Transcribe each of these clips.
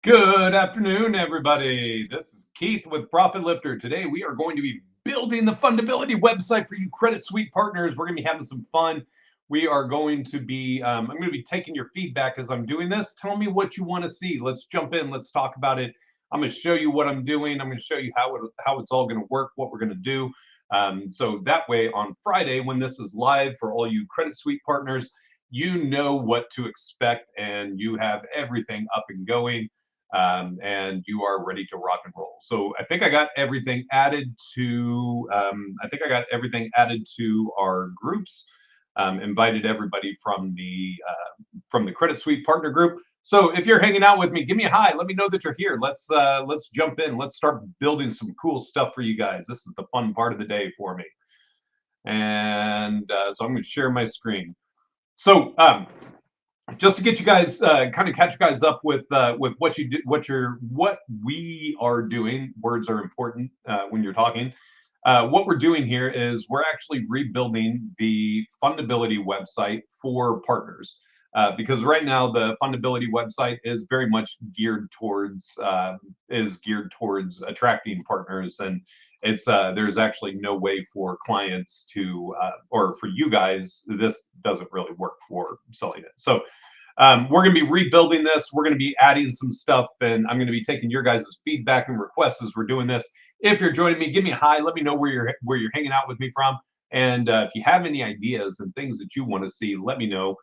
Good afternoon, everybody. This is Keith with Profit Lifter. Today, we are going to be building the Fundability website for you Credit Suite partners. We're going to be having some fun. We are going to be, I'm going to be taking your feedback as I'm doing this. Tell me what you want to see. Let's jump in. Let's talk about it. I'm going to show you what I'm doing. I'm going to show you how it's all going to work, what we're going to do. So that way, on Friday, when this is live for all you Credit Suite partners, you know what to expect and you have everything up and going, and you are ready to rock and roll. So I think I got everything added to. Our groups. Invited everybody from the Credit Suite partner group. So if you're hanging out with me, give me a hi. Let me know that you're here. Let's jump in. Let's start building some cool stuff for you guys. This is the fun part of the day for me. And so I'm going to share my screen. So just to get you guys kind of catch you guys up with what you do, what we are doing. Words are important when you're talking. What we're doing here is we're actually rebuilding the Fundability website for partners, because right now the Fundability website is very much geared towards attracting partners, and it's there's actually no way for clients to or for you guys, this doesn't really work for selling it. So we're going to be rebuilding this. We're going to be adding some stuff, and I'm going to be taking your guys' feedback and requests as we're doing this. If you're joining me, give me a hi. Let me know where you're hanging out with me from, and if you have any ideas and things that you want to see, let me know,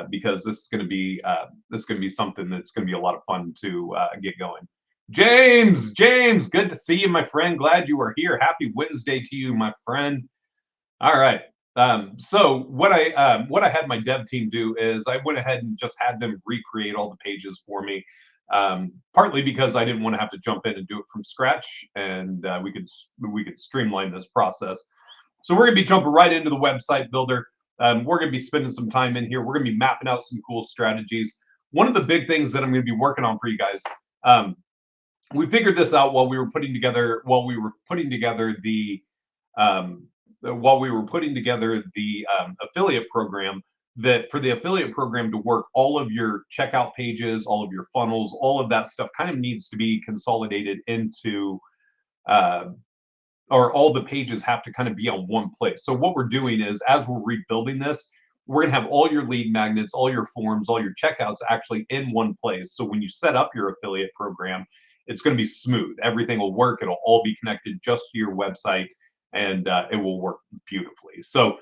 because this is going to be something that's going to be a lot of fun to get going. James, good to see you, my friend. Glad you are here. Happy Wednesday to you, my friend. All right. So what I had my dev team do is I went ahead and just had them recreate all the pages for me. Partly because I didn't want to have to jump in and do it from scratch, and we could streamline this process. So we're going to be jumping right into the website builder. We're going to be spending some time in here. We're going to be mapping out some cool strategies. One of the big things that I'm going to be working on for you guys. We figured this out while we were putting together the affiliate program, that for the affiliate program to work, all of your checkout pages, all of your funnels, all of that stuff kind of needs to be consolidated into, uh, or all the pages have to kind of be on one place. So what we're doing is, as we're rebuilding this, we're going to have all your lead magnets, all your forms, all your checkouts actually in one place. So when you set up your affiliate program, it's going to be smooth. Everything will work. It'll all be connected just to your website, and it will work beautifully. So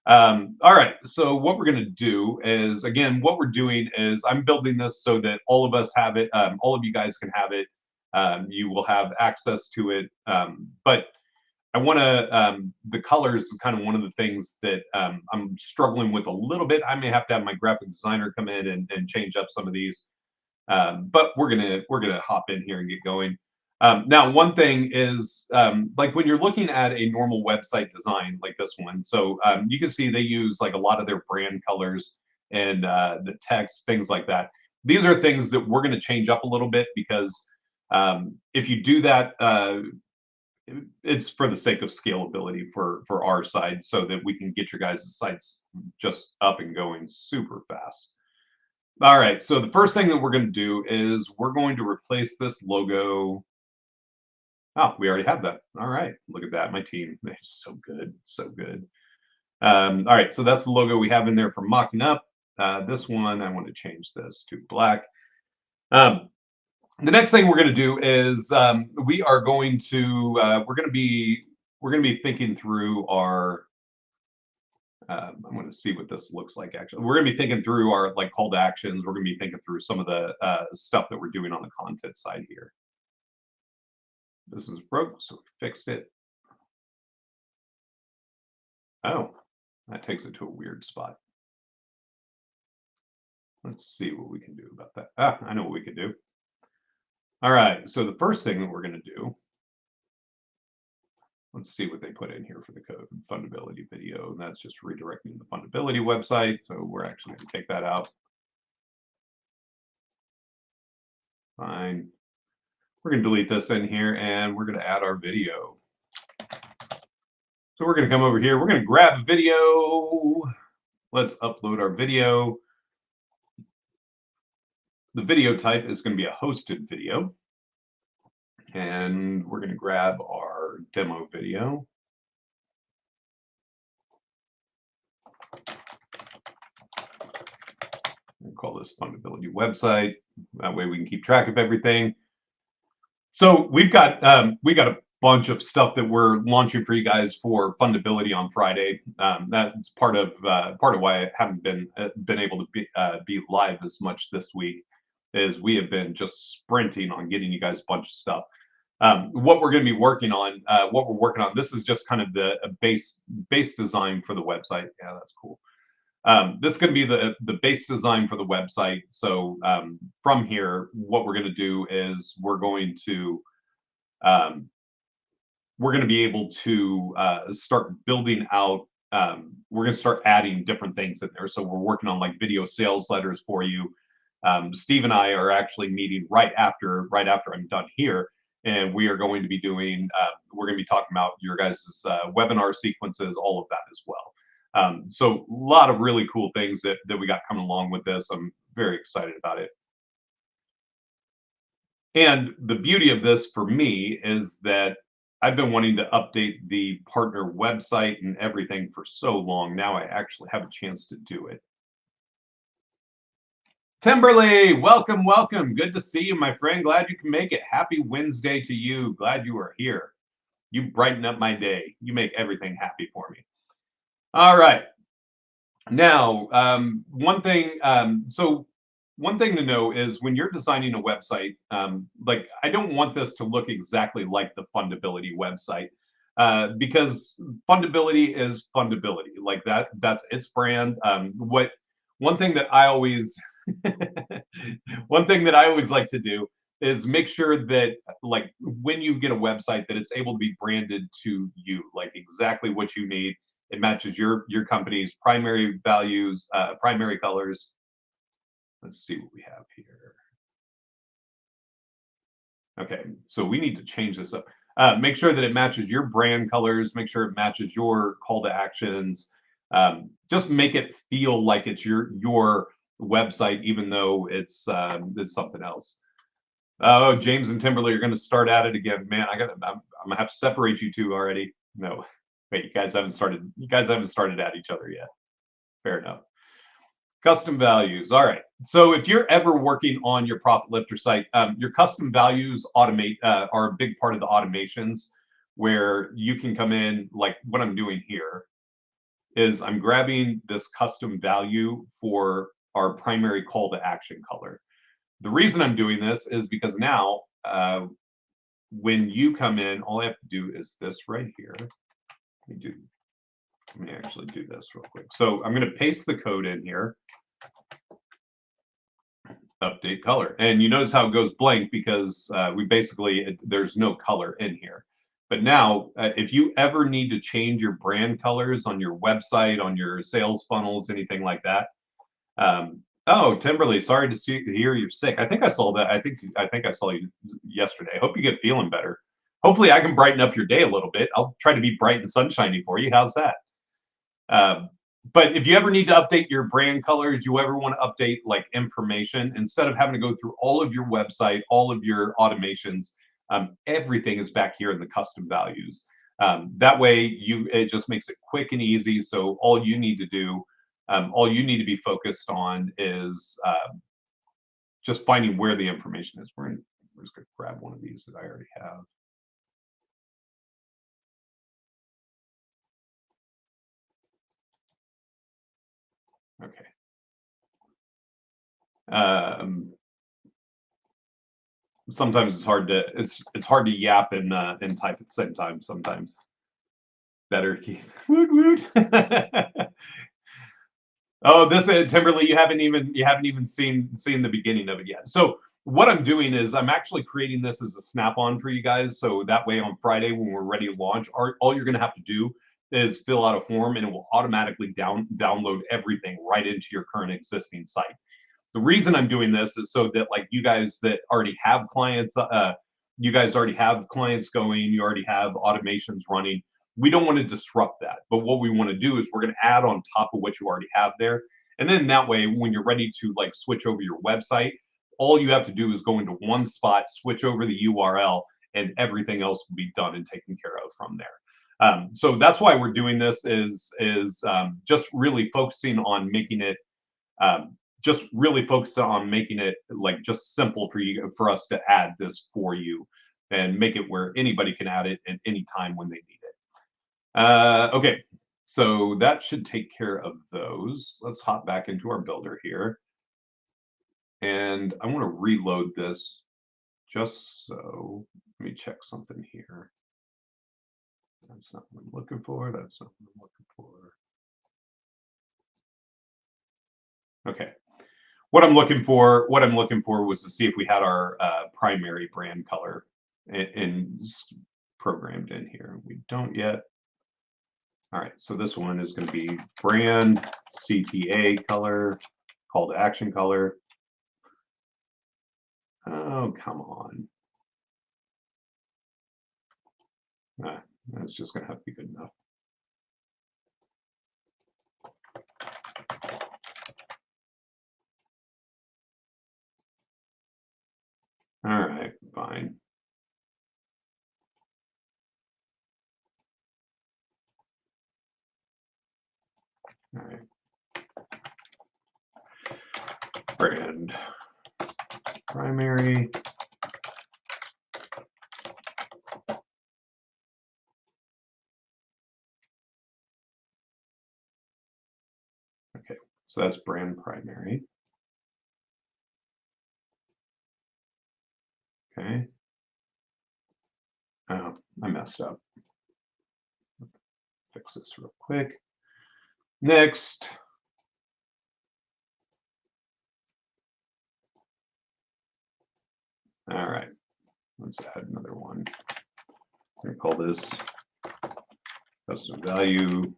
all right. So what we're going to do is, again, what we're doing is I'm building this so that all of us have it. All of you guys can have it. You will have access to it. But I want to, the colors is kind of one of the things that I'm struggling with a little bit. I may have to have my graphic designer come in and change up some of these. But we're gonna hop in here and get going. Now, one thing is, like when you're looking at a normal website design like this one, so you can see they use like a lot of their brand colors and the text, things like that. These are things that we're going to change up a little bit, because if you do that, it's for the sake of scalability for our side, so that we can get your guys' sites just up and going super fast. All right, so the first thing that we're going to do is we're going to replace this logo. Oh, we already have that. All right, look at that. My team, they're so good, so good. All right, so that's the logo we have in there for mocking up. This one, I want to change this to black. The next thing we're going to do is we're going to be thinking through our. I'm going to see what this looks like. Actually, we're going to be thinking through our like call to actions. We're going to be thinking through some of the stuff that we're doing on the content side here. This is broke, so we fixed it. Oh, that takes it to a weird spot. Let's see what we can do about that. Ah, I know what we can do. All right, so the first thing that we're going to do, let's see what they put in here for the code. Fundability video, and that's just redirecting the Fundability website. So we're actually going to take that out. Fine. We're going to delete this in here, and we're going to add our video. So we're going to come over here. We're going to grab a video. Let's upload our video. The video type is going to be a hosted video. And we're going to grab our demo video. We'll call this Fundability website. That way we can keep track of everything. So we've got a bunch of stuff that we're launching for you guys for Fundability on Friday. That's part of why I haven't been able to be live as much this week, is we have been just sprinting on getting you guys a bunch of stuff. What we're going to be working on, this is just kind of the base design for the website. Yeah, that's cool. This is going to be the base design for the website. So from here, what we're going to do is we're going to be able to start building out. We're going to start adding different things in there. So we're working on like video sales letters for you. Steve and I are actually meeting right after I'm done here, and we are going to be doing. We're going to be talking about your guys' webinar sequences, all of that as well. So a lot of really cool things that we got coming along with this. I'm very excited about it. And the beauty of this for me is that I've been wanting to update the partner website and everything for so long. Now I actually have a chance to do it. Timberly, welcome, welcome. Good to see you, my friend. Glad you can make it. Happy Wednesday to you. Glad you are here. You brighten up my day. You make everything happy for me. All right. Now, one thing to know is when you're designing a website, like I don't want this to look exactly like the Fundability website, because Fundability is Fundability. Like that's its brand. One thing that I always like to do is make sure that like when you get a website that it's able to be branded to you, like exactly what you need. It matches your company's primary values, primary colors. Let's see what we have here. Okay, so we need to change this up. Make sure that it matches your brand colors. Make sure it matches your call to actions. Just make it feel like it's your website, even though it's something else. Oh, James and Timberly are going to start at it again, man. I'm gonna have to separate you two already. No, wait, you guys haven't started. You guys haven't started at each other yet. Fair enough. Custom values. All right. So if you're ever working on your Profit Lifter site, your custom values are a big part of the automations, where you can come in. Like what I'm doing here is I'm grabbing this custom value for our primary call to action color. The reason I'm doing this is because now when you come in, all I have to do is this right here. Let me actually do this real quick. So I'm going to paste the code in here. Update color, and you notice how it goes blank because there's no color in here. But now if you ever need to change your brand colors on your website, on your sales funnels, anything like that. Oh, Timberly, sorry to hear you're sick. I think I saw that. I think I saw you yesterday. Hope you get feeling better. Hopefully I can brighten up your day a little bit. I'll try to be bright and sunshiny for you. How's that? But if you ever need to update your brand colors, you ever want to update like information, instead of having to go through all of your website, all of your automations, everything is back here in the custom values. That way it just makes it quick and easy. So all you need to do, all you need to be focused on is just finding where the information is. We're just going to grab one of these that I already have. Okay. Sometimes it's hard to yap and type at the same time. Sometimes. Better, Keith. Woot woot. Oh, this Timberly, you haven't even seen the beginning of it yet. So what I'm doing is I'm actually creating this as a snap-on for you guys. So that way on Friday when we're ready to launch, all you're going to have to do is fill out a form, and it will automatically download everything right into your current existing site. The reason I'm doing this is so that like you guys that already have clients, you guys already have clients going, you already have automations running. We don't want to disrupt that. But what we want to do is we're going to add on top of what you already have there. And then that way, when you're ready to like switch over your website, all you have to do is go into one spot, switch over the URL, and everything else will be done and taken care of from there. So that's why we're doing this is just really focusing on making it like just simple for us to add this for you and make it where anybody can add it at any time when they need it. Okay, so that should take care of those. Let's hop back into our builder here. And I want to reload this just so, let me check something here. That's not what I'm looking for. That's not what I'm looking for. Okay. What I'm looking for was to see if we had our primary brand color programmed in here. We don't yet. All right, so this one is going to be brand CTA color, call to action color. Oh, come on. That's just going to have to be good enough. All right, fine. All right. Brand primary. Okay, so that's brand primary. Okay. Oh, I messed up. Fix this real quick. Next. All right, let's add another one. I'm going to call this custom value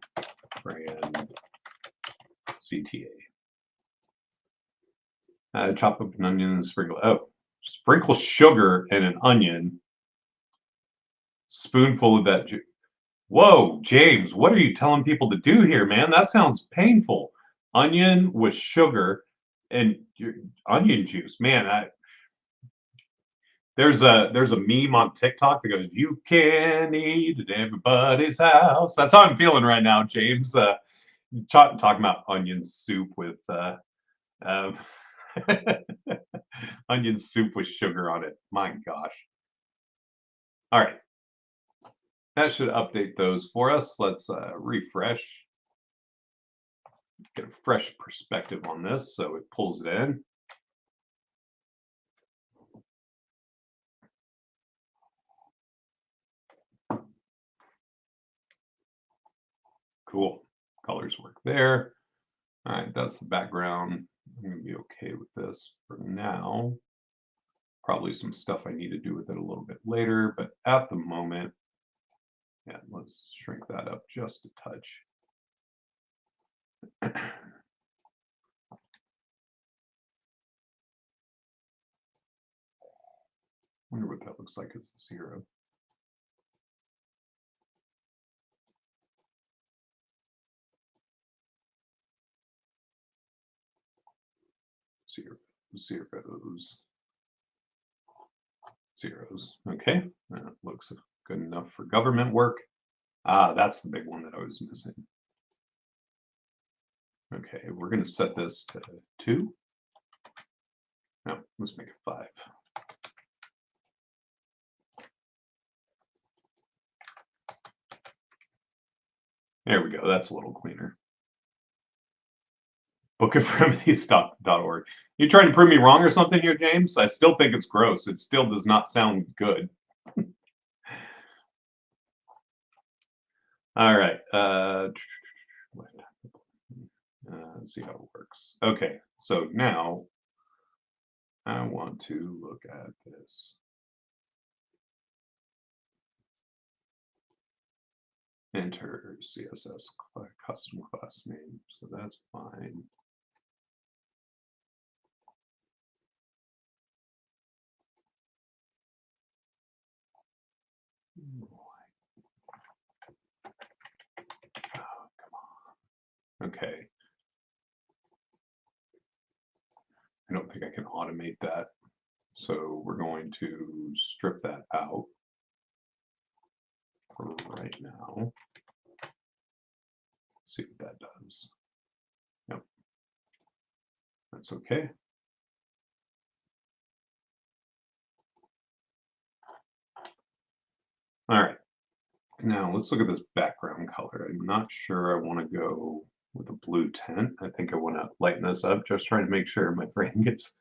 brand CTA. Chop up an onion and sprinkle. Oh, sprinkle sugar and an onion. Spoonful of that. Whoa, James, what are you telling people to do here, man? That sounds painful. Onion with sugar and onion juice, man. There's a meme on TikTok that goes, "You can eat at everybody's house." That's how I'm feeling right now, James. Talking about onion soup with onion soup with sugar on it. My gosh. All right. That should update those for us. Let's refresh. Get a fresh perspective on this so it pulls it in. Cool. Colors work there. All right, that's the background. I'm going to be okay with this for now. Probably some stuff I need to do with it a little bit later, but at the moment, yeah, let's shrink that up just a touch. Wonder what that looks like as a 0. Zeros. Okay, that looks good enough for government work. Ah, that's the big one that I was missing. Okay, we're going to set this to 2. No, let's make it 5. There we go. That's a little cleaner. bookofremedies.org. You trying to prove me wrong or something here, James? I still think it's gross. It still does not sound good. All right. Let's see how it works. Okay, so now I want to look at this. Enter CSS custom class name. So that's fine. Oh, come on. Okay. I don't think I can automate that. So we're going to strip that out for right now. See what that does. Yep. That's okay. All right. Now let's look at this background color. I'm not sure I want to go with a blue tint. I think I want to lighten this up, just trying to make sure my brain gets.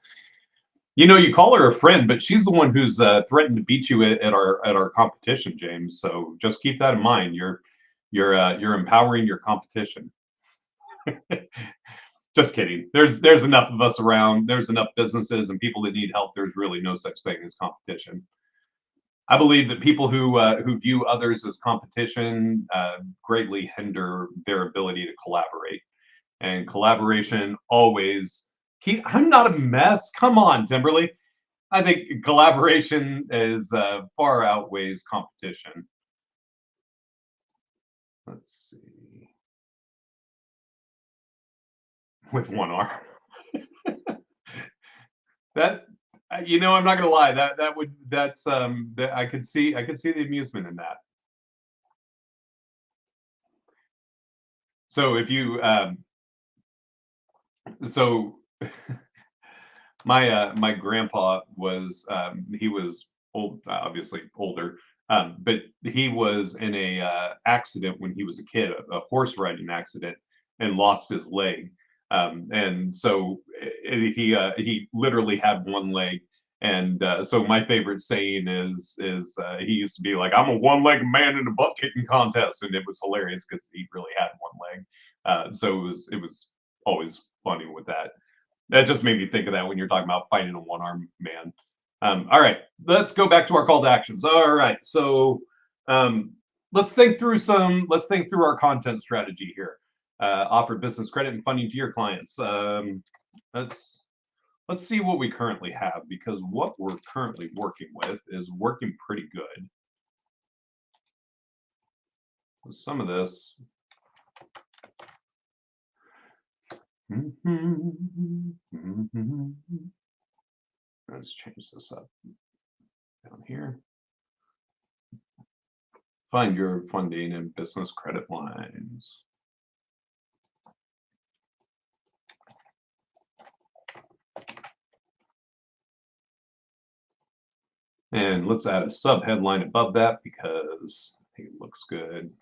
You call her a friend, but she's the one who's threatened to beat you at our competition, James. So just keep that in mind. You're empowering your competition. Just kidding. There's enough of us around. There's enough businesses and people that need help. There's really no such thing as competition. I believe that people who view others as competition greatly hinder their ability to collaborate. And collaboration always I'm not a mess. Come on, Timberly. I think collaboration is far outweighs competition. Let's see. With one arm. That I'm not gonna lie. I could see the amusement in that. So if you so my grandpa was he was old, obviously older, but he was in a accident when he was a kid, a horse riding accident, and lost his leg. And so he literally had one leg. And so my favorite saying is he used to be like, "I'm a one-legged man in a butt kicking contest," and it was hilarious because he really had one leg. So it was always funny with that. That just made me think of that when you're talking about fighting a one-armed man. All right, let's go back to our call to actions. All right, so let's think through our content strategy here. Offer business credit and funding to your clients. Let's see what we currently have, because what we're currently working with is working pretty good. Some of this. Let's change this up down here. Find your funding and business credit lines. And let's add a subheadline above that because I think it looks good.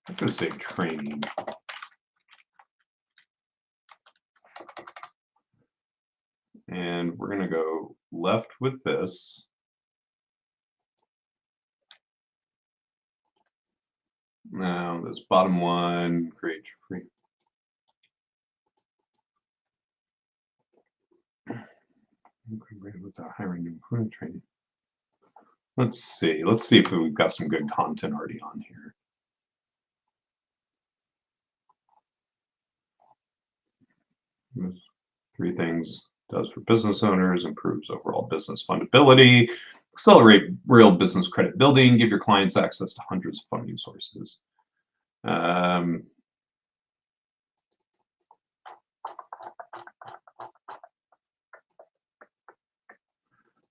I'm going to say training. And we're going to go left with this. Now this bottom one, create free. With our hiring and recruiting training. Let's see if we've got some good content already on here. There's 3 things does for business owners: improves overall business fundability, accelerate real business credit building, give your clients access to hundreds of funding sources.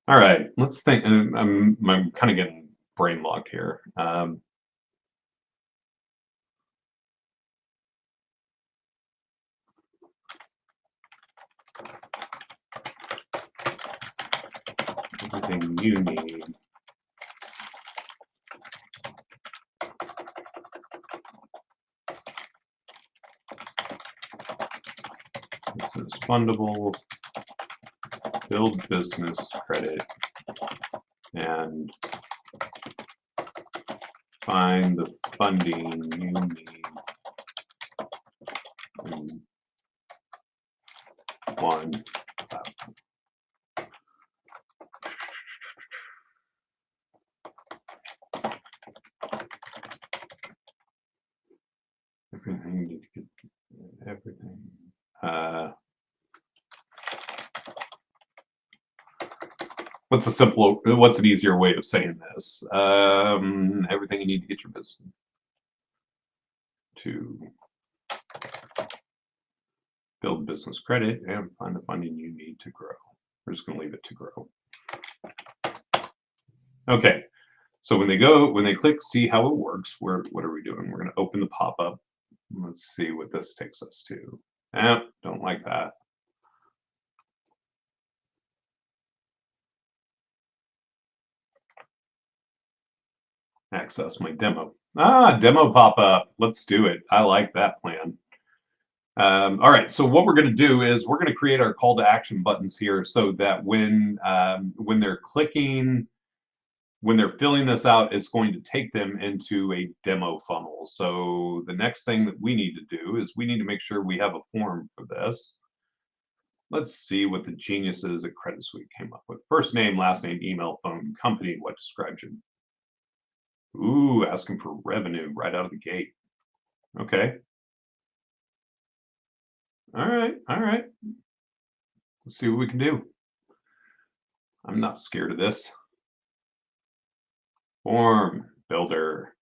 All right, let's think. I'm kind of getting brain locked here. Everything you need. This is fundable, build business credit, and find the funding you need in one platform. Everything you need to get everything. What's an easier way of saying this? Everything you need to get your business to build business credit and find the funding you need to grow. We're just going to leave it to grow. Okay. So when they click see how it works, what are we doing? We're going to open the pop-up. Let's see what this takes us to. Don't like that. Access my demo. Demo pop-up. Let's do it. I like that plan. All right, so what we're going to do is we're going to create our call to action buttons here so that when they're clicking, when they're filling this out, it's going to take them into a demo funnel. So the next thing that we need to do is we need to make sure we have a form for this. Let's see what the geniuses at Credit Suite came up with. First name, last name, email, phone, company, what describes you. Ooh, asking for revenue right out of the gate. Okay. All right. Let's see what we can do. I'm not scared of this. Form, builder,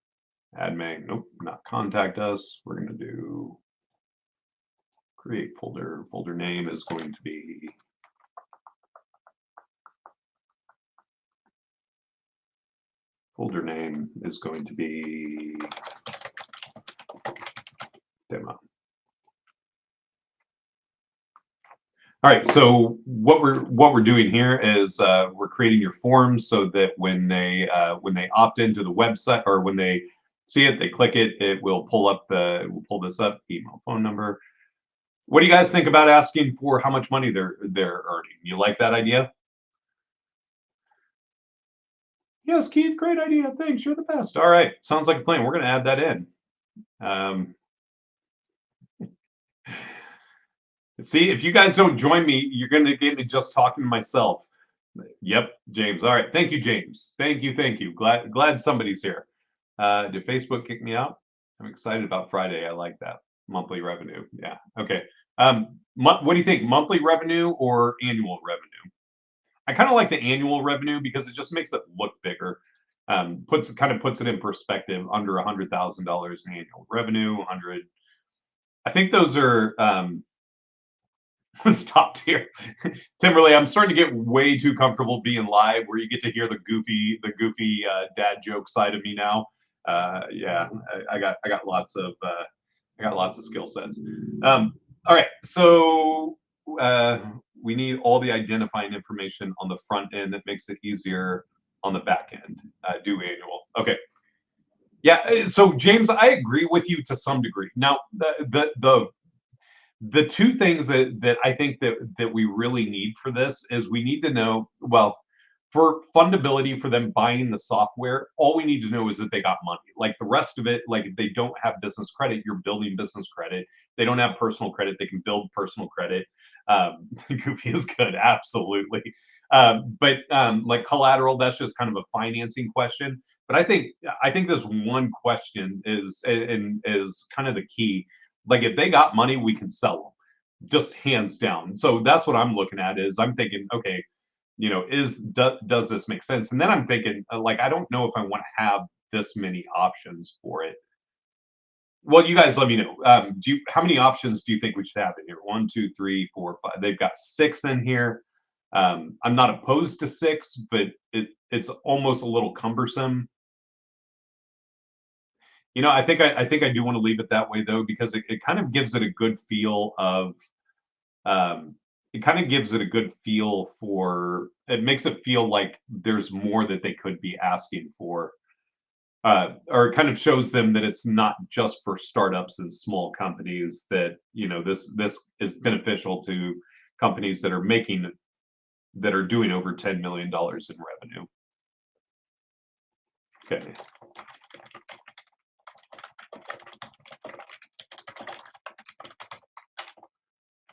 admin. Nope, not contact us. We're going to do create folder. Folder name is going to be demo. All right, so what we're doing here is we're creating your forms so that when they opt into the website or when they see it, they click it, it will pull this up, email, phone number. What do you guys think about asking for how much money they're earning? You like that idea? Yes, Keith, great idea. Thanks, you're the best. All right, sounds like a plan. We're going to add that in. See, if you guys don't join me, you're going to get me just talking to myself. Yep, James. All right, thank you, James. Thank you. Glad somebody's here. Did Facebook kick me out? I'm excited about Friday. I like that monthly revenue. Yeah. Okay. What do you think? Monthly revenue or annual revenue? I kind of like the annual revenue because it just makes it look bigger. Puts it in perspective. Under $100,000 in annual revenue, 100. I think those are stopped here. Timberlake, I'm starting to get way too comfortable being live, where you get to hear the goofy dad joke side of me now. Yeah, I got lots of skill sets. All right, so we need all the identifying information on the front end that makes it easier on the back end. Do annual. Okay. Yeah. So James, I agree with you to some degree. Now, the two things that I think that we really need for this is we need to know, well, for Fundability, for them buying the software, all we need to know is that they got money. Like the rest of it, like if they don't have business credit, you're building business credit. They don't have personal credit, they can build personal credit. Goofy is good, absolutely. But like collateral, that's just kind of a financing question. But I think this one question is kind of the key. Like if they got money, we can sell them, just hands down. So that's what I'm looking at. Is I'm thinking, okay, does this make sense? And then I'm thinking, like, I don't know if I want to have this many options for it. Well, you guys let me know. How many options do you think we should have in here? 1, 2, 3, 4, 5. They've got 6 in here. I'm not opposed to 6, but it's almost a little cumbersome. I think I do want to leave it that way though, because it kind of gives it a good feel of it kind of gives it a good feel for it makes it feel like there's more that they could be asking for. Or it kind of shows them that it's not just for startups and small companies, that this is beneficial to companies that are doing over $10 million in revenue. Okay.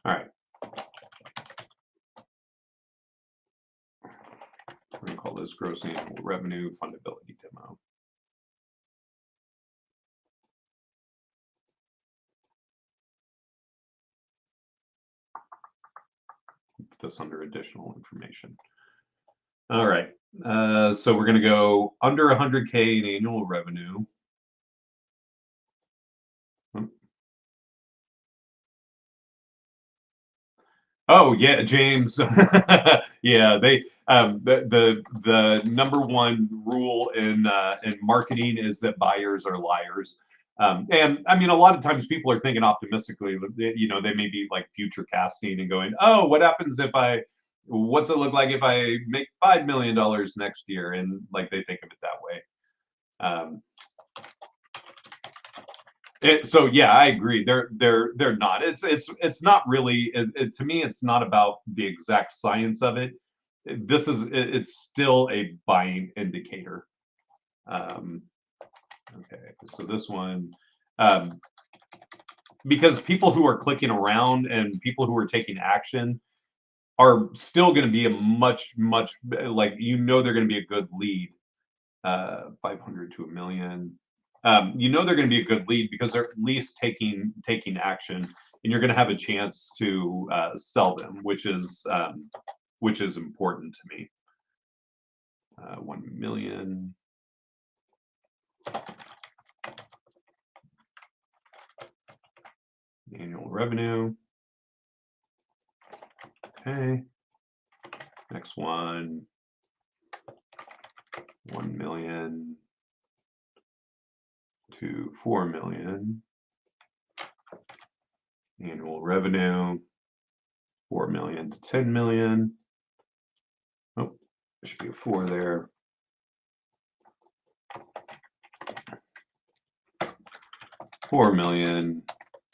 All right. We're going to call this gross annual revenue fundability demo. Put this under additional information. All right. So we're going to go under 100K in annual revenue. Oh yeah, James. Yeah, they the number one rule in marketing is that buyers are liars. And I mean, a lot of times people are thinking optimistically. They may be like future casting and going, "Oh, what happens if what's it look like if I make $5 million next year?" And like they think of it that way. Um, so yeah, I agree. They're not. It's not really. To me, it's not about the exact science of it. It's still a buying indicator. Um, okay, so this one, um, because people who are clicking around and people who are taking action are still going to be a much like they're going to be a good lead. 500 to a million. They're going to be a good lead because they're at least taking action, and you're going to have a chance to sell them, which is important to me. 1 million. Annual revenue. Okay. Next one. 1 million to 4 million. Annual revenue. 4 million to 10 million. Oh, there should be a 4 there. 4 million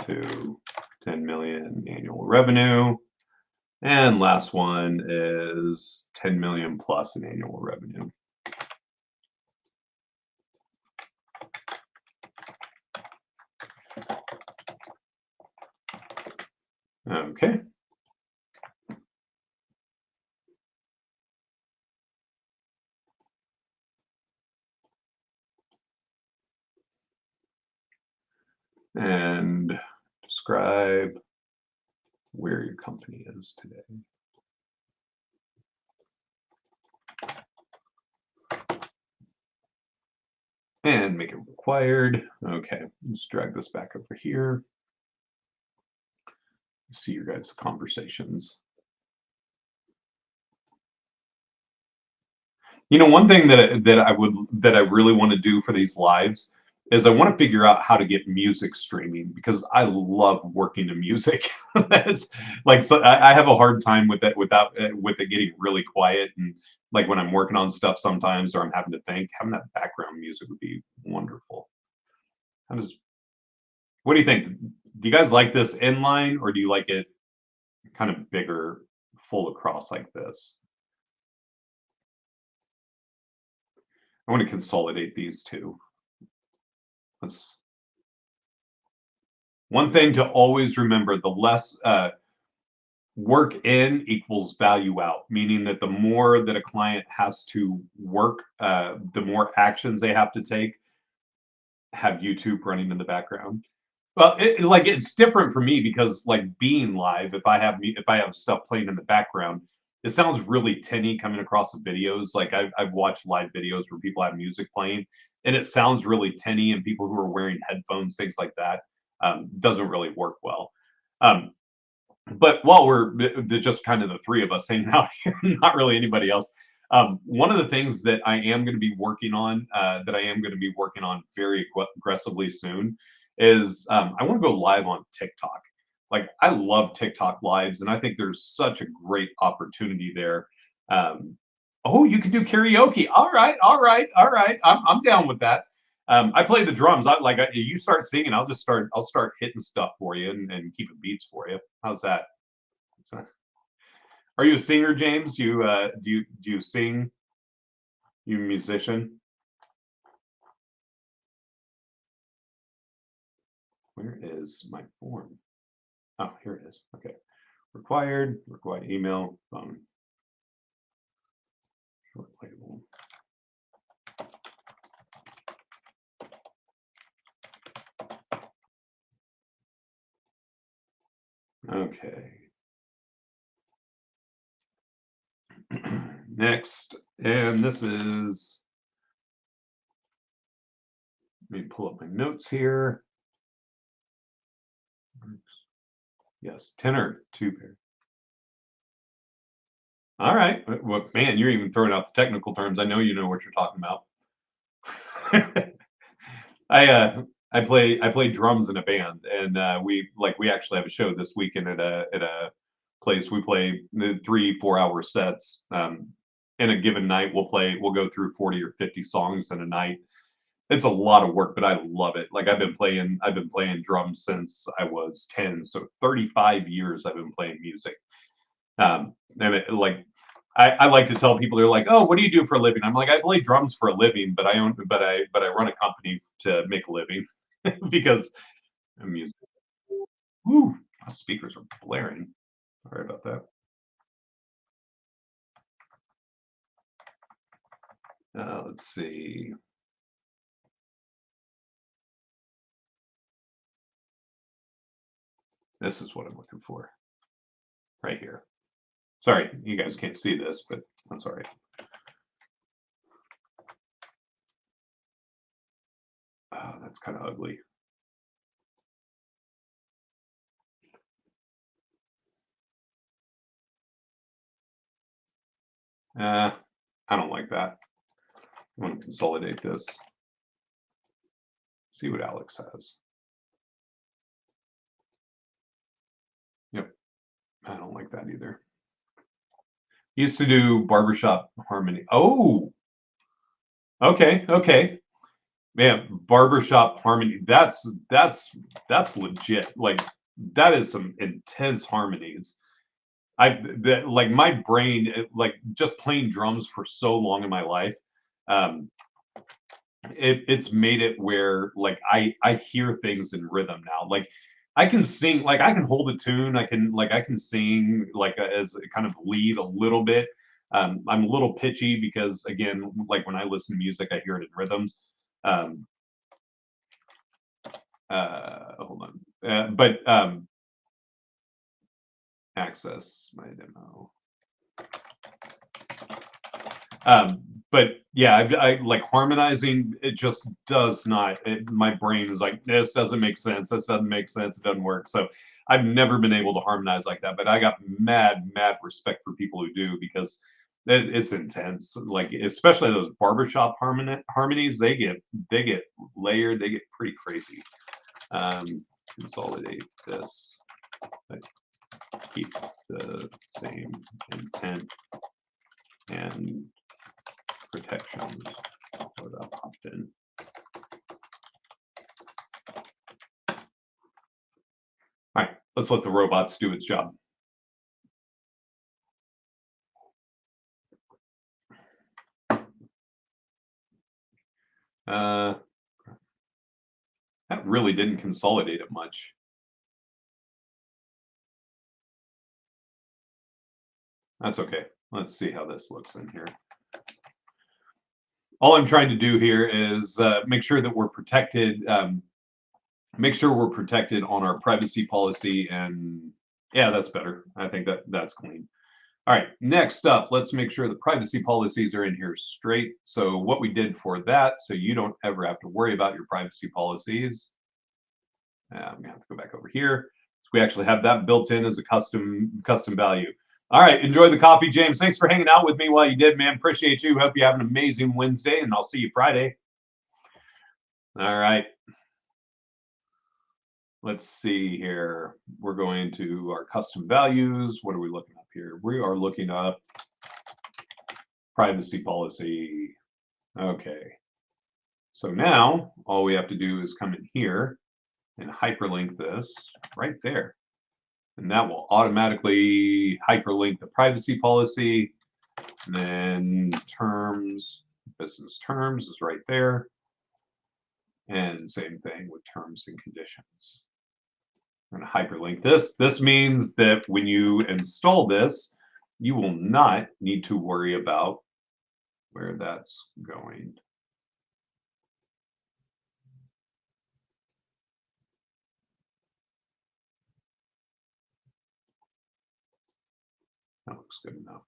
to 10 million annual revenue. And last one is 10 million plus in annual revenue. Okay. And describe where your company is today. And make it required. Okay, let's drag this back over here. See your guys' conversations. One thing that I really want to do for these lives is I want to figure out how to get music streaming because I love working to music. It's like I have a hard time with it with it getting really quiet, and like when I'm working on stuff sometimes or I'm having to think, having that background music would be wonderful. How does What do you think? Do you guys like this inline or do you like it kind of bigger, full across like this? I want to consolidate these two. Let's One thing to always remember: the less work in equals value out, meaning that the more that a client has to work, the more actions they have to take. Have YouTube running in the background. Well, it's different for me because like being live, if I have stuff playing in the background, it sounds really tinny coming across the videos. Like I've watched live videos where people have music playing, and it sounds really tinny, and people who are wearing headphones, things like that, doesn't really work well. Um, but while we're just kind of the three of us hanging out here, not really anybody else. One of the things that I am going to be working on, very aggressively soon, is I want to go live on TikTok. Like I love TikTok lives, and I think there's such a great opportunity there. Um, oh, you can do karaoke. All right, all right, all right. I'm down with that. I play the drums. You start singing, I'll start hitting stuff for you and keeping beats for you. How's that? Are you a singer, James? Do you sing? You a musician? Where is my form? Oh, here it is. Okay. Required email, phone, short label. Okay. Next, and this is, let me pull up my notes here. Yes, tenor, two pair. All right. Well, man, you're even throwing out the technical terms. I know you know what you're talking about. I play drums in a band, and we actually have a show this weekend at a place. We play the 3 4 hour sets. In a given night, we'll go through 40 or 50 songs in a night. It's a lot of work, but I love it. Like I've been playing drums since I was 10, so 35 years I've been playing music. And I like to tell people, they're like, "Oh, what do you do for a living?" I'm like, "I play drums for a living, but I run a company to make a living because of music." Woo, my speakers are blaring. Sorry about that. Let's see. This is what I'm looking for right here. Sorry, you guys can't see this, but that's all right. Oh, that's kind of ugly. I don't like that. I want to consolidate this. See what Alex has. Yep, I don't like that either. Used to do barbershop harmony. Oh, okay. Man, barbershop harmony. That's legit. Like that is some intense harmonies. Like my brain, like just playing drums for so long in my life. Um, it's made it where like I hear things in rhythm now. Like I can sing, like I can hold a tune. I can sing like as a kind of lead a little bit. I'm a little pitchy because again, like when I listen to music, I hear it in rhythms. Um, Hold on, but access my demo. Um, but yeah, I like harmonizing. It just does not. My brain is like, this doesn't make sense. This doesn't make sense. It doesn't work. So I've never been able to harmonize like that. But I got mad respect for people who do because it's intense. Like especially those barbershop harmonies, they get layered. They get pretty crazy. Consolidate this. But keep the same intent and protections for the opt-in. All right, let's let the robots do its job. Uh, that really didn't consolidate it much. That's okay. Let's see how this looks in here. All I'm trying to do here is make sure that we're protected. Make sure we're protected on our privacy policy, and yeah, that's better. I think that's clean. All right, next up, let's make sure the privacy policies are in here straight. So what we did for that, so you don't ever have to worry about your privacy policies. I'm gonna have to go back over here. So we actually have that built in as a custom value. All right, enjoy the coffee, James. Thanks for hanging out with me while you did, man. Appreciate you. Hope you have an amazing Wednesday, and I'll see you Friday. All right. Let's see here. We're going to our custom values. What are we looking up here? We are looking up privacy policy. Okay. So now all we have to do is come in here and hyperlink this right there. And that will automatically hyperlink the privacy policy. And then terms, business terms is right there. And same thing with terms and conditions. I'm going to hyperlink this. This means that when you install this, you will not need to worry about where that's going. That looks good enough.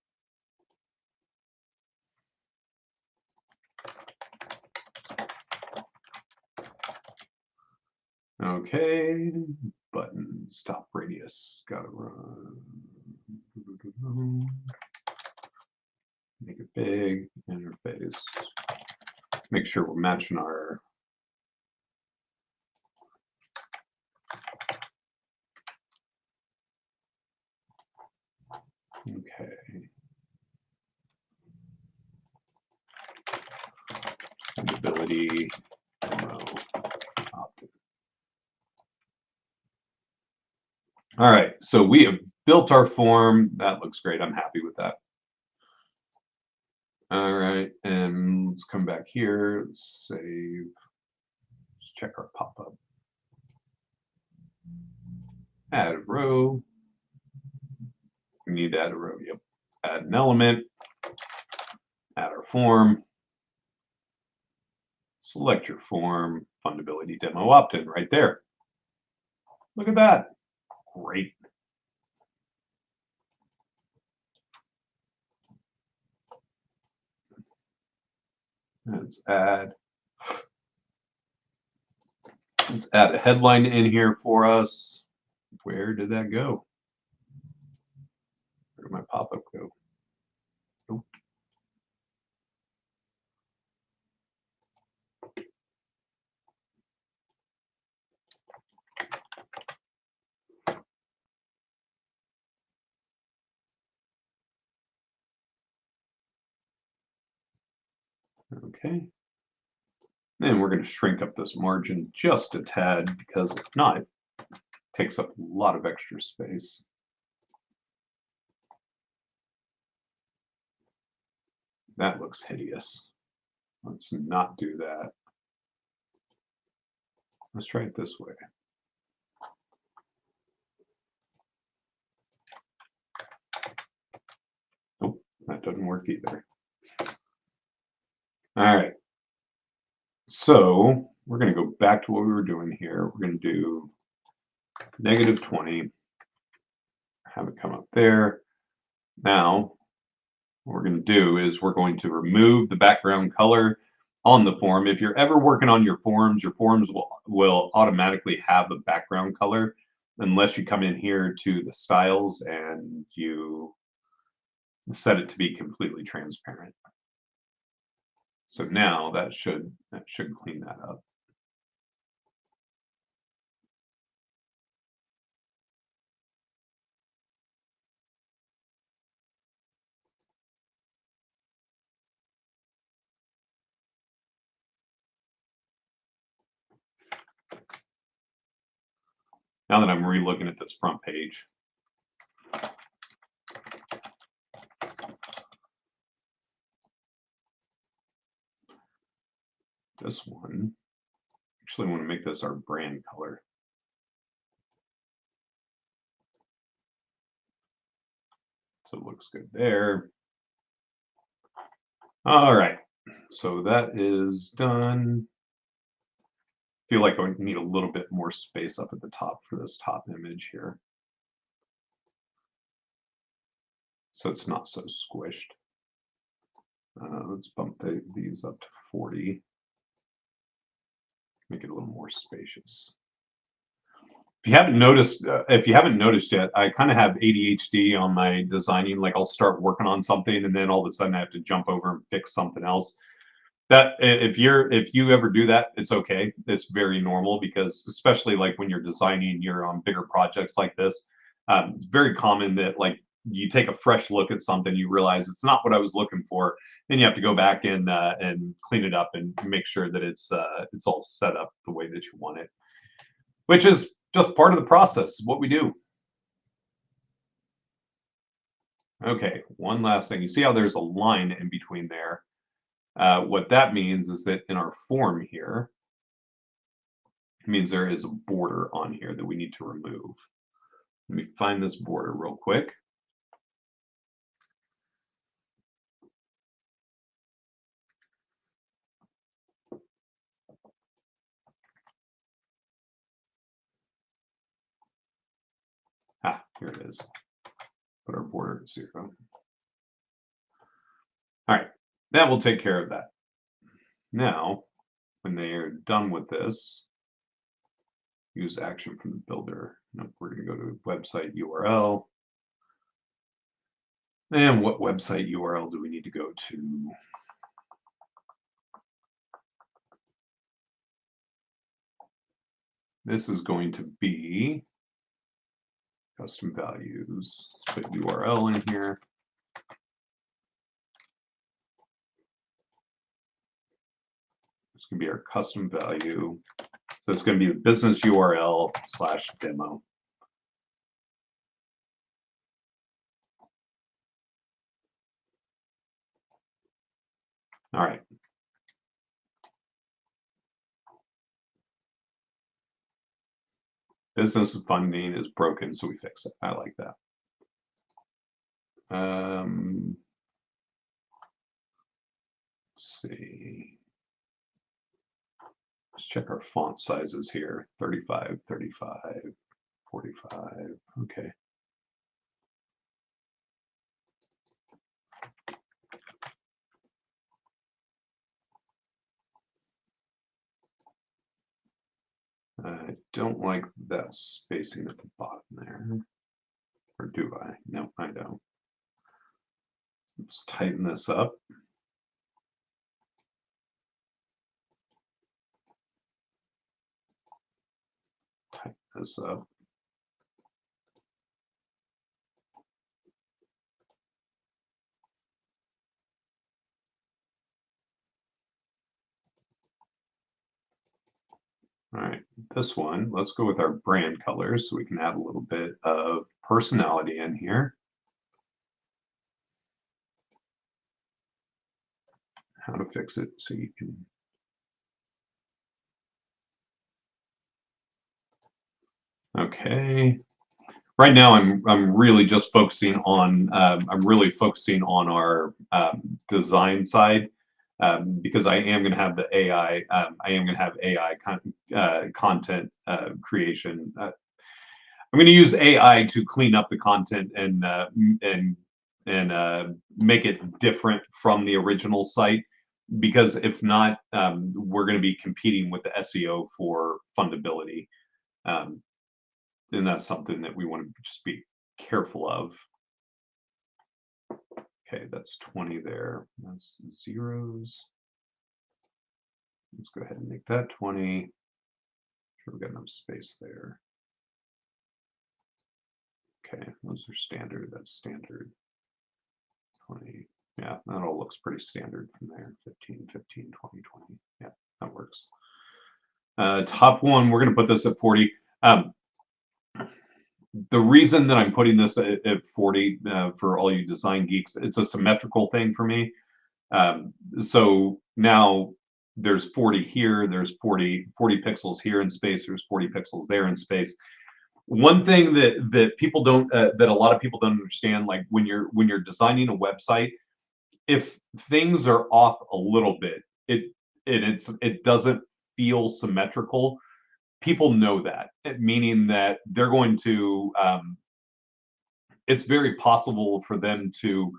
Okay, button, stop radius, gotta run. Make it big, interface. Make sure we're matching our okay. Fundability demo opt-in. All right, so we have built our form. That looks great. I'm happy with that. All right, and let's come back here. Let's save. Let's check our pop-up. Add a row. We need to add a row. Yep. Add an element. Add our form. Select your form. Fundability demo opt-in right there. Look at that. Great. Let's add a headline in here for us. Where did that go? Where did my pop-up go? Nope. Okay. And we're going to shrink up this margin just a tad because if not, it takes up a lot of extra space. That looks hideous. Let's not do that. Let's try it this way. Nope, that doesn't work either. All right. So we're going to go back to what we were doing here. We're going to do -20. Have it come up there. Now, what we're going to do is we're going to remove the background color on the form. If you're ever working on your forms will automatically have a background color unless you come in here to the styles and you set it to be completely transparent. So now that should clean that up. Now that I'm re-looking at this front page, this one, actually want to make this our brand color. So it looks good there. All right, so that is done. Feel like I would need a little bit more space up at the top for this top image here. So it's not so squished. Let's bump these up to 40. Make it a little more spacious. If you haven't noticed yet, I kind of have ADHD on my designing. Like I'll start working on something and then all of a sudden I have to jump over and fix something else. That if you ever do that, it's okay. It's very normal because especially like when you're designing, you're on bigger projects like this. It's very common that like you take a fresh look at something, you realize it's not what I was looking for, then you have to go back and clean it up and make sure that it's all set up the way that you want it, which is just part of the process. What we do. Okay, one last thing. You see how there's a line in between there? What that means is that in our form here, it means there is a border on here that we need to remove. Let me find this border real quick. Here it is. Put our border at 0. All right, that will take care of that. Now, when they are done with this, use action from the builder. Nope, we're going to go to website URL. And what website URL do we need to go to? This is going to be custom values. Let's put URL in here. It's going to be our custom value. So it's going to be the business URL / demo. All right. Business funding is broken, so we fix it. I like that. Let's see. Let's check our font sizes here. 35, 35, 45. Okay. I don't like that spacing at the bottom there. Or do I? No, I don't. Let's tighten this up. Tighten this up. All right, this one, let's go with our brand colors so we can add a little bit of personality in here. How to fix it so you can. Okay. Right now, I'm really just focusing on our design side. Because I am going to have the AI, I am going to have AI content creation. I'm going to use AI to clean up the content and make it different from the original site. Because if not, we're going to be competing with the SEO for fundability, and that's something that we want to just be careful of. Okay, that's 20 there. That's zeros. Let's go ahead and make that 20. Sure, we've got enough space there. Okay, those are standard. That's standard. 20. Yeah, that all looks pretty standard from there. 15, 15, 20, 20. Yeah, that works. Top one, we're going to put this at 40. The reason that I'm putting this at 40 for all you design geeks, it's a symmetrical thing for me. So now there's 40 here, there's 40 pixels here in space, there's 40 pixels there in space. One thing that people don't that a lot of people don't understand, like when you're designing a website, if things are off a little bit, it doesn't feel symmetrical. People know that, meaning that they're going to it's very possible for them to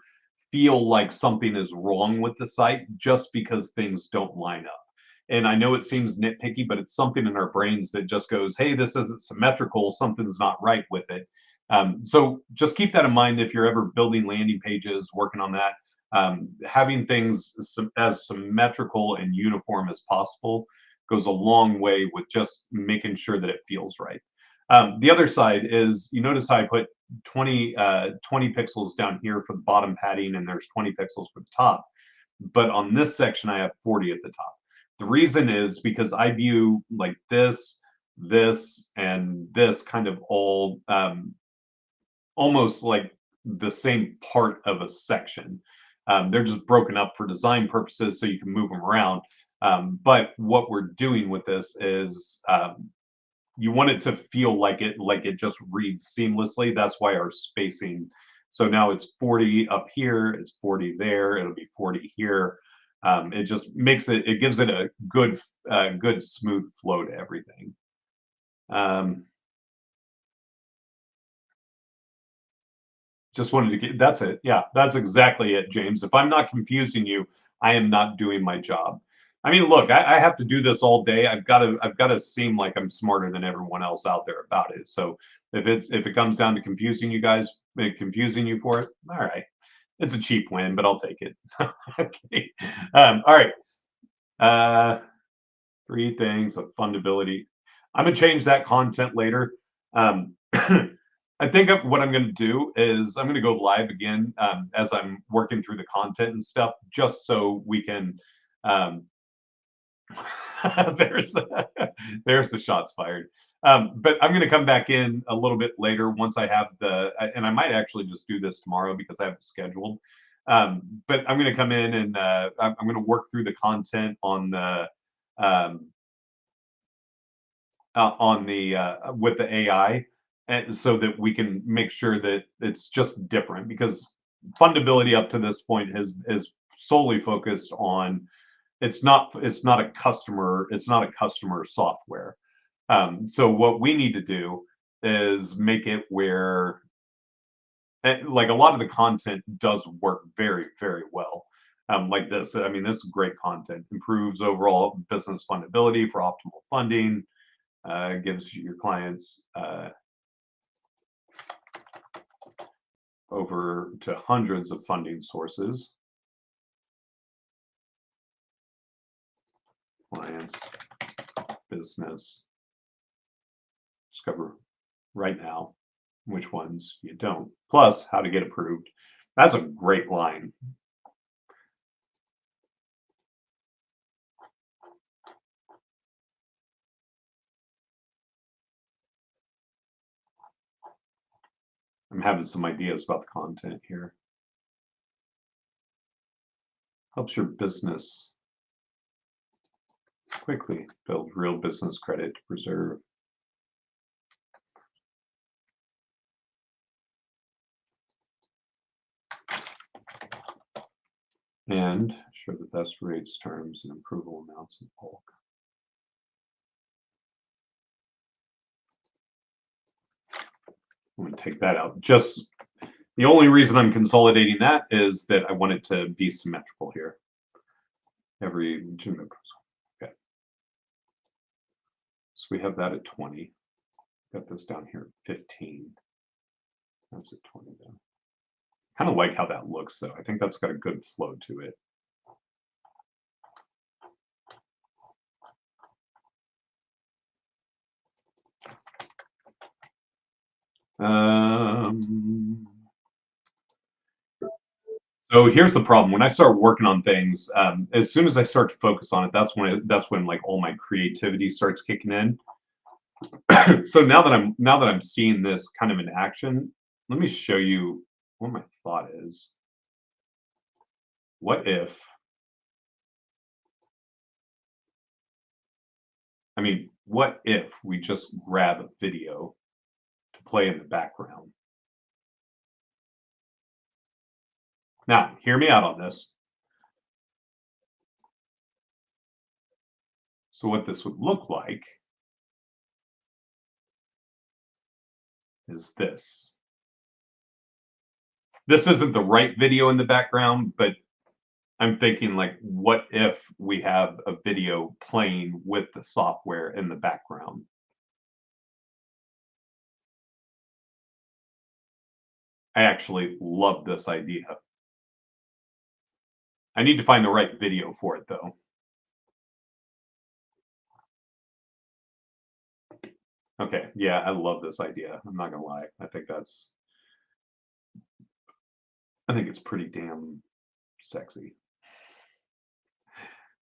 feel like something is wrong with the site just because things don't line up. And I know it seems nitpicky, but it's something in our brains that just goes, hey, this isn't symmetrical, something's not right with it. So just keep that in mind if you're ever building landing pages, working on that. Having things as symmetrical and uniform as possible goes a long way with just making sure that it feels right. The other side is, you notice how I put 20 pixels down here for the bottom padding, and there's 20 pixels for the top. But on this section, I have 40 at the top. The reason is because I view like this, and this kind of all almost like the same part of a section. They're just broken up for design purposes so you can move them around. But what we're doing with this is you want it to feel like it just reads seamlessly. That's why our spacing. So now it's 40 up here, it's 40 there, it'll be 40 here. It just makes it, it gives it a good smooth flow to everything. Just wanted to get, that's it. Yeah, that's exactly it, James. If I'm not confusing you, I am not doing my job. I mean, look, I have to do this all day. I've got to seem like I'm smarter than everyone else out there about it. So if it comes down to confusing you guys, confusing you for it, all right. It's a cheap win, but I'll take it. Okay. All right. Uh, three things of fundability. I'm gonna change that content later. I think what I'm gonna do is I'm gonna go live again as I'm working through the content and stuff, just so we can. Um, there's there's the shots fired. But I'm going to come back in a little bit later once I have and I might actually just do this tomorrow because I have it scheduled. But I'm going to come in and I'm going to work through the content um, on the with the AI, and so that we can make sure that it's just different because fundability up to this point is solely focused on it's not a customer software. So what we need to do is make it where like a lot of the content does work very, very well. Like this, I mean, this is great content. Improves overall business fundability for optimal funding. Gives your clients over to hundreds of funding sources. Clients, business, discover right now which ones you don't, plus how to get approved. That's a great line. I'm having some ideas about the content here. Helps your business quickly build real business credit to preserve. And show the best rates, terms, and approval amounts in bulk. I'm going to take that out. Just the only reason I'm consolidating that is that I want it to be symmetrical here. Okay. So we have that at 20. Got this down here at 15. That's at 20 then. Kind of like how that looks, though. I think that's got a good flow to it. So here's the problem. When I start working on things, as soon as I start to focus on it, that's when like all my creativity starts kicking in. So now that I'm seeing this kind of in action, let me show you what my thought is. What if, what if we just grab a video to play in the background? Now, hear me out on this. So what this would look like is this. This isn't the right video in the background, but I'm thinking like, what if we have a video playing with the software in the background? I actually love this idea. I need to find the right video for it though. Okay, yeah, I love this idea. I'm not gonna lie. I think it's pretty damn sexy.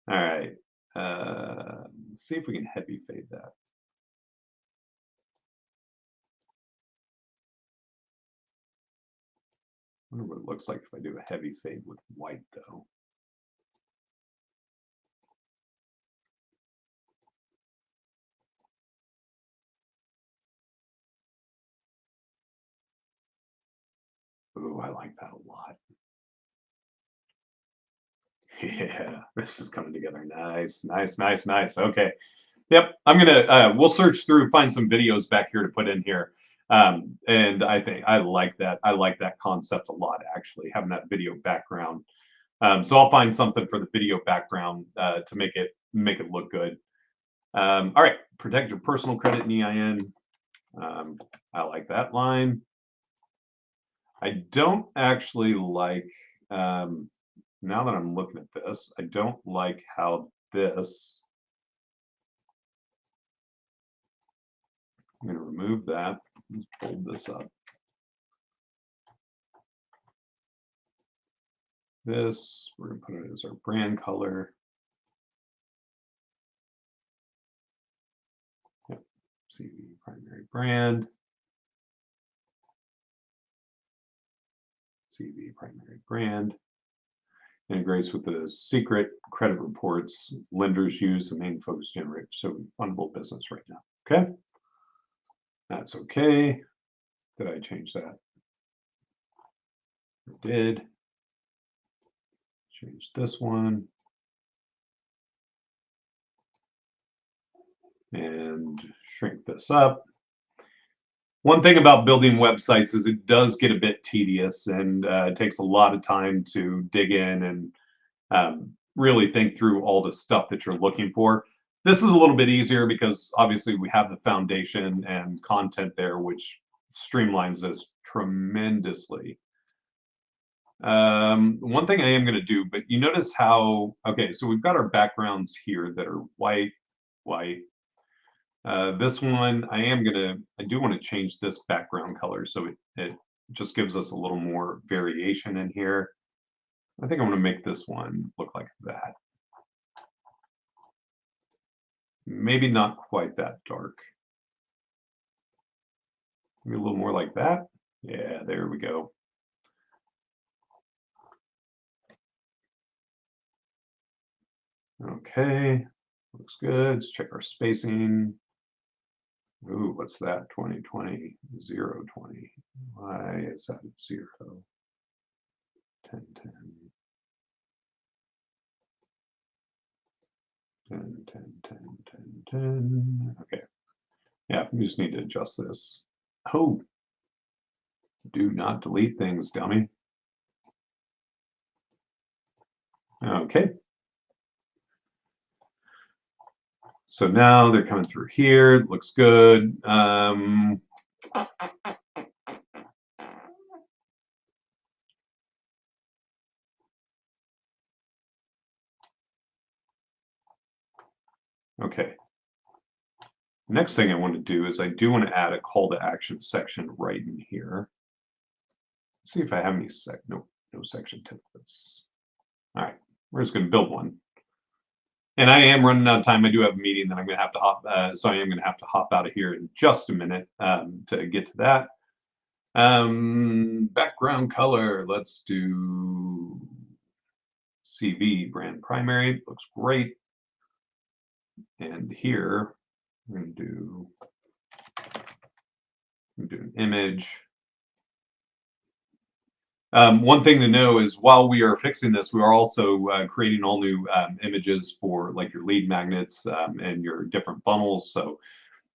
All right. Let's see if we can heavy fade that. I wonder what it looks like if I do a heavy fade with white though. Ooh, I like that a lot. Yeah, this is coming together. Nice, nice, nice, nice. Okay. Yep, I'm gonna we'll search through, find some videos back here to put in here. And I think I like that. I like that concept a lot, actually, having that video background. So I'll find something for the video background to make it look good. All right, protect your personal credit and EIN. I like that line. I don't actually like, now that I'm looking at this, I don't like how this, I'm going to remove that. Let's fold this up. This, we're going to put it as our brand color. Yep. CV primary brand. CV primary brand. Integrates with the secret credit reports lenders use, the main focus generate. So fundable business right now. Okay. That's okay. Did I change that? I did. Change this one. And shrink this up. One thing about building websites is it does get a bit tedious, and it takes a lot of time to dig in and really think through all the stuff that you're looking for. This is a little bit easier because obviously we have the foundation and content there, which streamlines this tremendously. One thing I am going to do, but you notice how, okay, so we've got our backgrounds here that are white, white. This one, I do want to change this background color so it just gives us a little more variation in here. I think I'm going to make this one look like that. Maybe not quite that dark. Maybe a little more like that. Yeah, there we go. Okay, looks good. Let's check our spacing. Ooh, what's that? 2020, 020. Why is that 0? 10, 10. 10, 10, 10, 10, 10. Okay. Yeah, we just need to adjust this. Oh, do not delete things, dummy. Okay. So now they're coming through here. It looks good. Okay. Next thing I want to do is I do want to add a call to action section right in here. Let's see if I have any no section templates. All right, we're just going to build one. And I am running out of time. I do have a meeting that I'm going to have to hop, so I am going to have to hop out of here in just a minute to get to that. Background color, let's do CV brand primary. Looks great. And here we're going to do an image. One thing to know is while we are fixing this, we are also creating all new images for like your lead magnets and your different funnels. So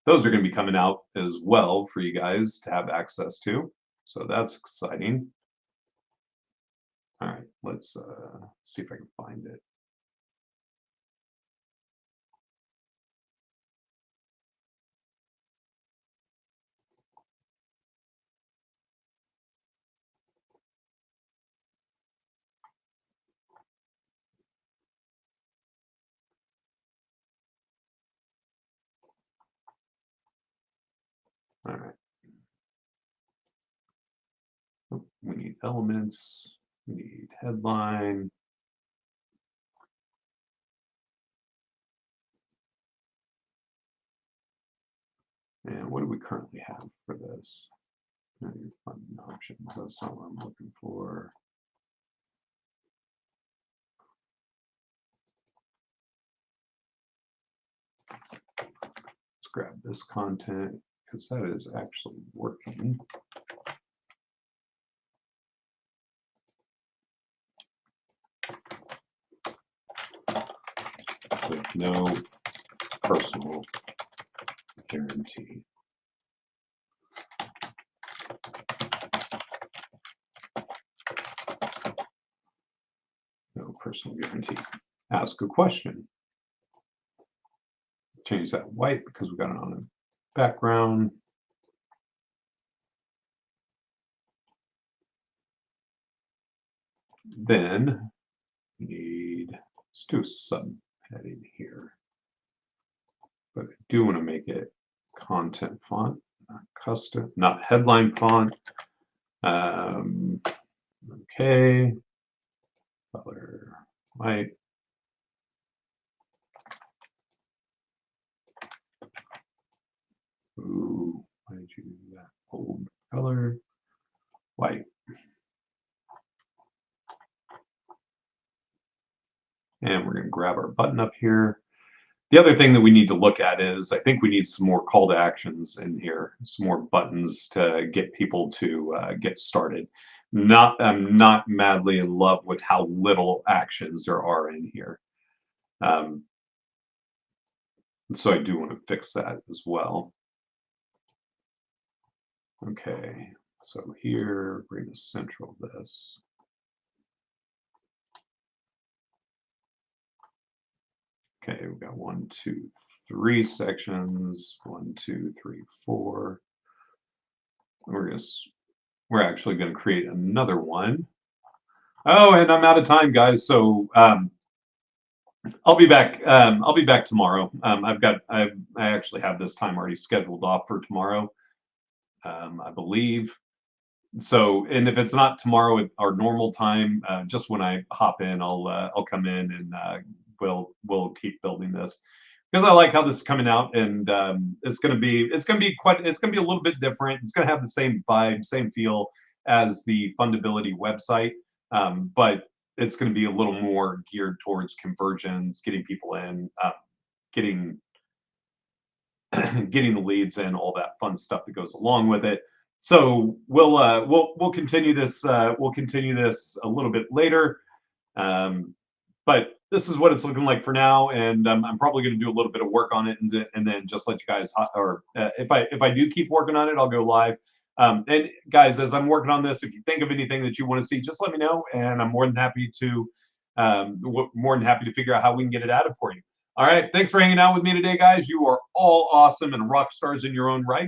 those are going to be coming out as well for you guys to have access to. So that's exciting. All right, let's see if I can find it. All right. We need elements. We need headline. And what do we currently have for this? Funding options. That's not what I'm looking for. Let's grab this content because that is actually working. With no personal guarantee. No personal guarantee. Ask a question. Change that white because we got it on the background. Then we need, let's do a subheading here. But I do want to make it content font, not custom, not headline font. Okay, color white. Ooh, why did you do that? Old color, white. And we're going to grab our button up here. The other thing that we need to look at is I think we need some more call to actions in here, some more buttons to get people to get started. I'm not madly in love with how little actions there are in here. So I do want to fix that as well. Okay, so here, bring the central of this. Okay, we've got 1, 2, 3 sections. 1, 2, 3, 4. We're actually going to create another one. Oh, and I'm out of time, guys. So I'll be back. I'll be back tomorrow. I actually have this time already scheduled off for tomorrow. I believe. So, and if it's not tomorrow at our normal time, just when I hop in, I'll come in and we'll keep building this because I like how this is coming out, and it's gonna be a little bit different. It's gonna have the same vibe, same feel as the Fundability website, but it's going to be a little more geared towards conversions, getting people in, getting getting the leads in, all that fun stuff that goes along with it. So we'll continue this. We'll continue this a little bit later, but this is what it's looking like for now. And I'm probably going to do a little bit of work on it, and then just let you guys. Or if I do keep working on it, I'll go live. And guys, as I'm working on this, if you think of anything that you want to see, just let me know, and I'm more than happy to figure out how we can get it added for you. All right, thanks for hanging out with me today, guys. You are all awesome and rock stars in your own rights.